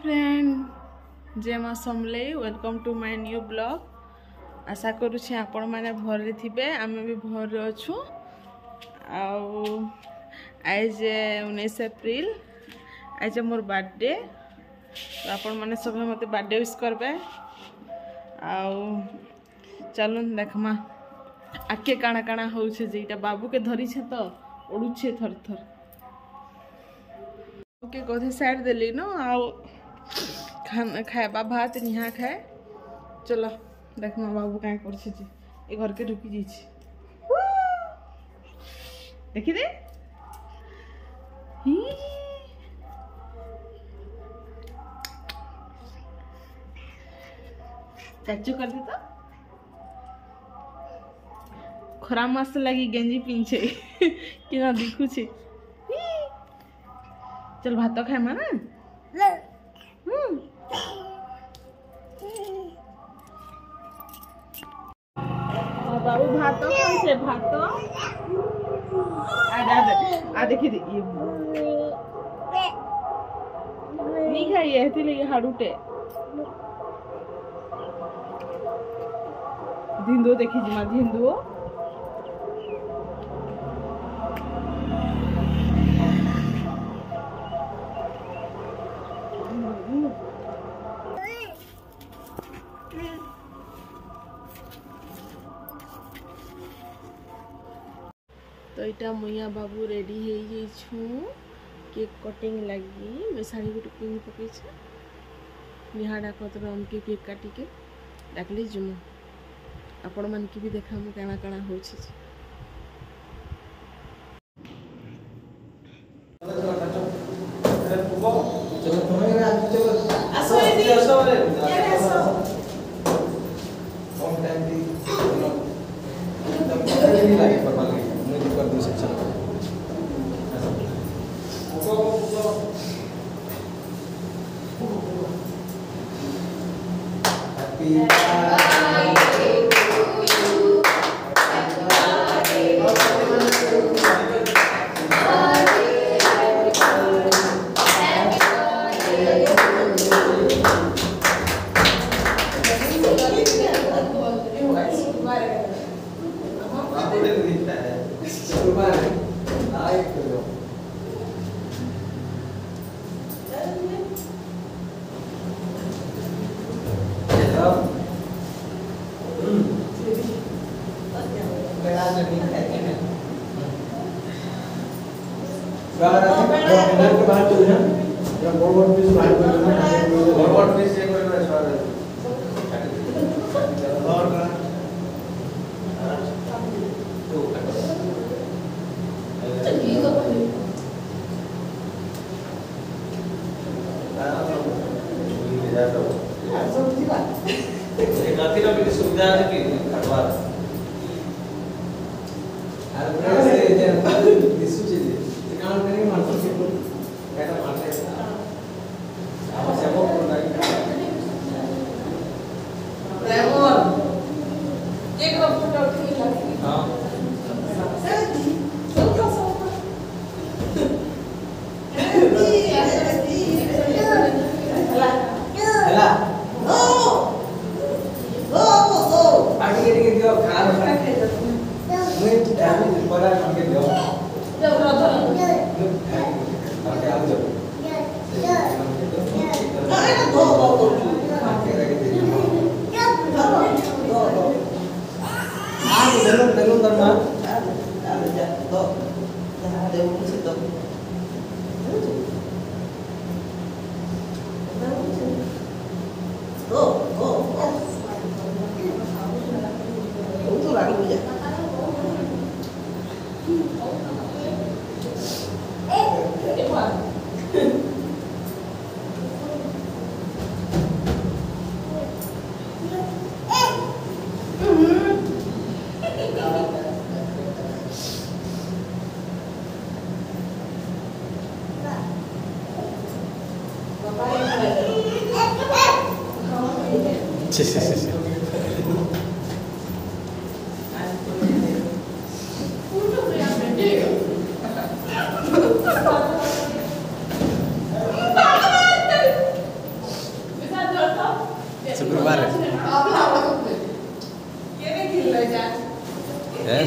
Friend जय मां Samlei welcome to my new blog. आशा करुच्छे आपण मैंने भर थे आम भी भर अच्छु। आज 19 एप्रिल आज मोर बर्थडे तो आपण मैंने सब मत बर्थडे विश करबे। चलो देखमा आके काना काना होछे जेटा बाबू के धरी छे तो उड़ुछे थर थर के कथी साइड देली न खाना खाएबा भात निहा खाए। चलो देखमा बाबू क्या कर घर के ढुकी जाइए देखी दे चाचू कर दे तो खरा मस्त लगी गेंजी पिंछे कि ना दिखु छे। चल भात तो खाए ना बाबू भात खाए भात आ देखी दे नहीं खाइए लगे हाड़ूटे धिंदो देखी जिमा धिंदो तो यहाँ मुया बाबू रेडी हो केक कटिंग लगी मैं शाढ़ी गोटे पिंधि पकई निहा डाक आमके केक काटिके डाकली जुमु आपण मान की भी देखा मु काना काना हो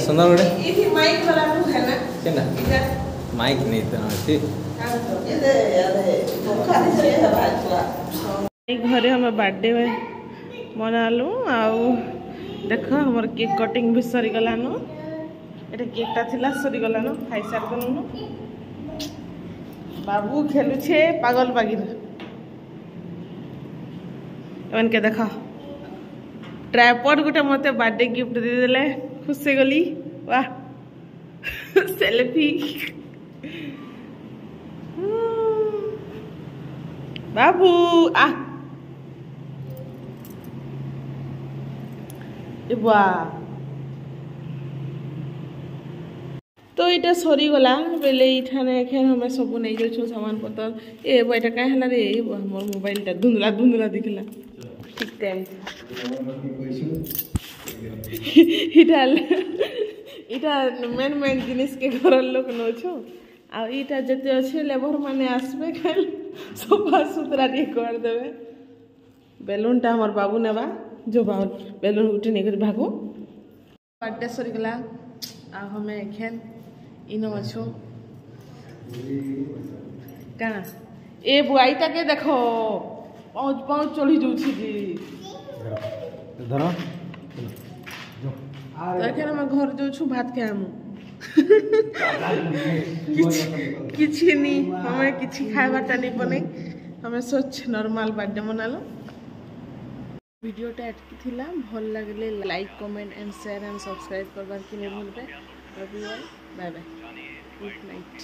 सुंदर गोटे ये माइक वाला नु है ना केना माइक नहीं तो अच्छी घरे हम बर्थडे मनालु आउ देख हमर केक कटिंग भी सरी गलानो एटा केकटा थिला सरी गलानो खाई सार दनु बाबू खेलु छे पागल बागिर एवन के देखा ट्राइपॉड गोटे मते बर्थडे गिफ्ट दे देले खुश से गली वाह सेल्फी बाबू आ वाह तो ये सरी गला बेले इठाने एखन हमें सब नहीं जाऊ सामान पतर ए एटा का हला रे मोर मोबाइल टा धुंधला धुंधला दिखला ठीक टाइम इटा मेन मेन जिनिस के घर लोग नो छो आ इटा जते अच्छे लेबर माने आसबे खाल सफा सुथरा टी कर देबे बेलून टा हमर बाबू नेबा जो बेलून उठे नहीं कर भागो बर्थडे सरी गला आ हमें एखन इनो अच्छो का ए बुआई ताके देखो पाँच पाँच चढ़ी जाऊँ जी धर तो एखन हम घर जाऊँ भात खाएमु किछि नहीं हमें किछि खाइबाटा नहीं बने हमें स्वच्छ नॉर्मल बर्थडे मनालो वीडियोटा एटकी थिला भल लागले like comment and share and subscribe करबार कि नहीं भूलबे love you all bye bye good night.